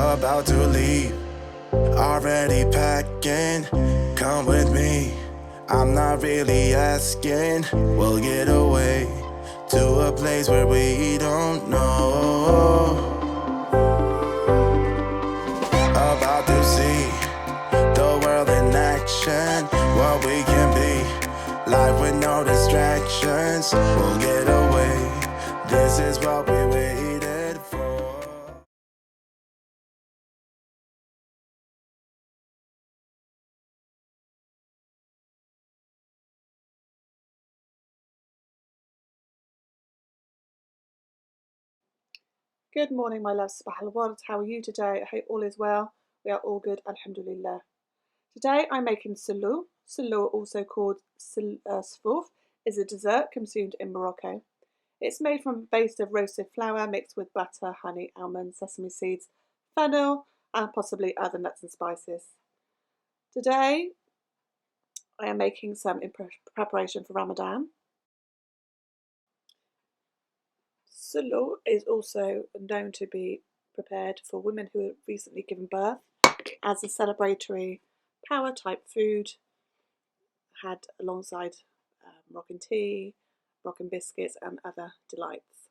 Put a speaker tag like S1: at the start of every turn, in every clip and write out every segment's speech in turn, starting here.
S1: about to leave, already packing. Come with me, I'm not really asking. We'll get away to a place where we don't know. About to see the world in action, what we can be, life with no distractions. We'll get away, this is what we waited for.
S2: Good morning, my loves. Subhanallah. How are you today? I hope all is well. We are all good, alhamdulillah. Today I'm making Sellou. Sellou, also called Sfouf, is a dessert consumed in Morocco. It's made from a base of roasted flour mixed with butter, honey, almonds, sesame seeds, fennel, and possibly other nuts and spices. Today I am making some in preparation for Ramadan. Sellou is also known to be prepared for women who have recently given birth as a celebratory power type food, had alongside Moroccan tea, Moroccan biscuits and other delights.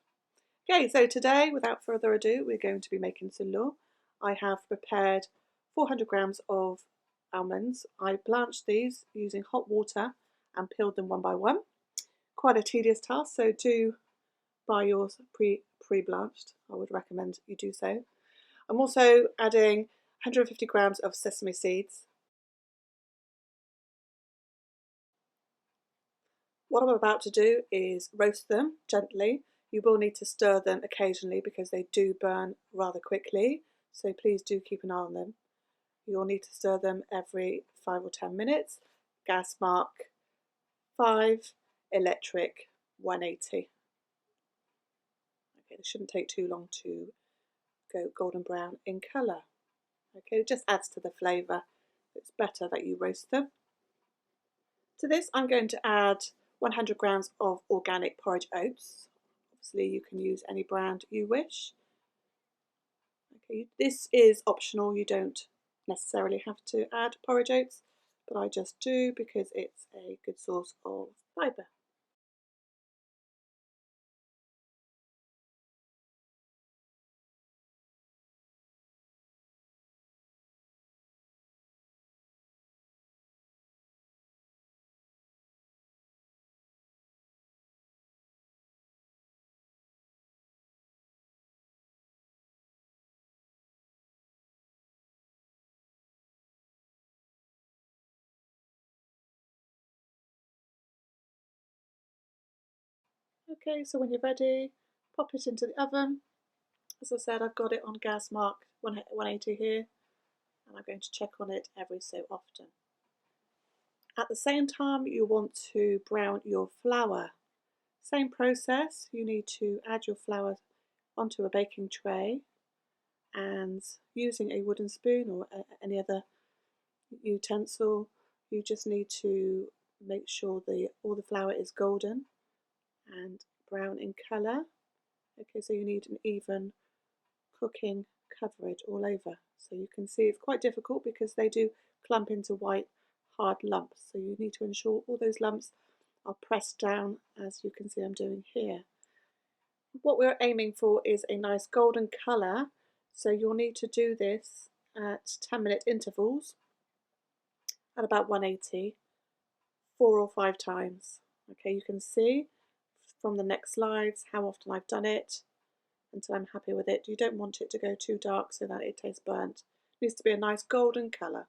S2: Okay, so today, without further ado, we're going to be making Sellou. I have prepared 400 grams of almonds. I blanched these using hot water and peeled them one by one. Quite a tedious task, so do buy yours pre-blanched. I would recommend you do so. I'm also adding 150 grams of sesame seeds. What I'm about to do is roast them gently. You will need to stir them occasionally because they do burn rather quickly, so please do keep an eye on them. You'll need to stir them every 5 or 10 minutes. Gas mark 5, electric 180. Okay, it shouldn't take too long to go golden brown in colour. Okay, it just adds to the flavour. It's better that you roast them. To this I'm going to add 100 grams of organic porridge oats. Obviously you can use any brand you wish. Okay, this is optional, you don't necessarily have to add porridge oats, but I just do because it's a good source of fibre. Okay, so when you're ready, pop it into the oven. As I said, I've got it on gas mark 180 here, and I'm going to check on it every so often. At the same time, you want to brown your flour. Same process, you need to add your flour onto a baking tray, and using a wooden spoon or any other utensil, you just need to make sure all the flour is golden and brown in colour. Okay, so you need an even cooking coverage all over. So you can see it's quite difficult because they do clump into white hard lumps. So you need to ensure all those lumps are pressed down, as you can see I'm doing here. What we're aiming for is a nice golden colour. So you'll need to do this at 10-minute intervals at about 180, 4 or 5 times. Okay, you can see from the next slides how often I've done it until I'm happy with it. You don't want it to go too dark so that it tastes burnt. It needs to be a nice golden colour.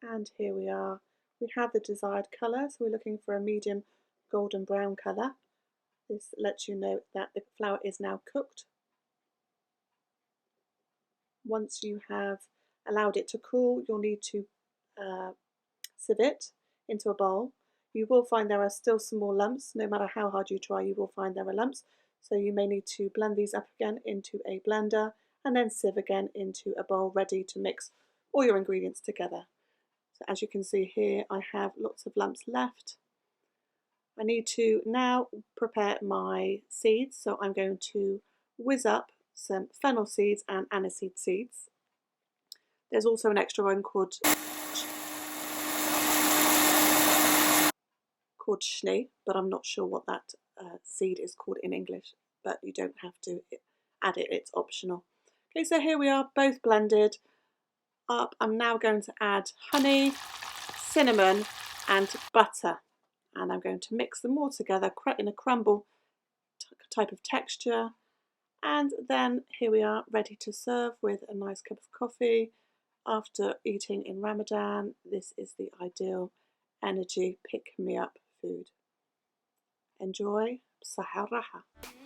S2: And here we are. We have the desired colour, so we're looking for a medium golden brown colour. This lets you know that the flour is now cooked. Once you have allowed it to cool, you'll need to sieve it into a bowl. You will find there are still small lumps. No matter how hard you try, you will find there are lumps. So you may need to blend these up again into a blender and then sieve again into a bowl ready to mix all your ingredients together. So as you can see here, I have lots of lumps left. I need to now prepare my seeds. So I'm going to whiz up some fennel seeds and aniseed seeds. There's also an extra one called schnee, but I'm not sure what that seed is called in English, but you don't have to add it, it's optional. Okay, so here we are, both blended up. I'm now going to add honey, cinnamon and butter, and I'm going to mix them all together in a crumble type of texture. And then here we are, ready to serve with a nice cup of coffee. After eating in Ramadan, this is the ideal energy pick-me-up food. Enjoy. Sahar Raha.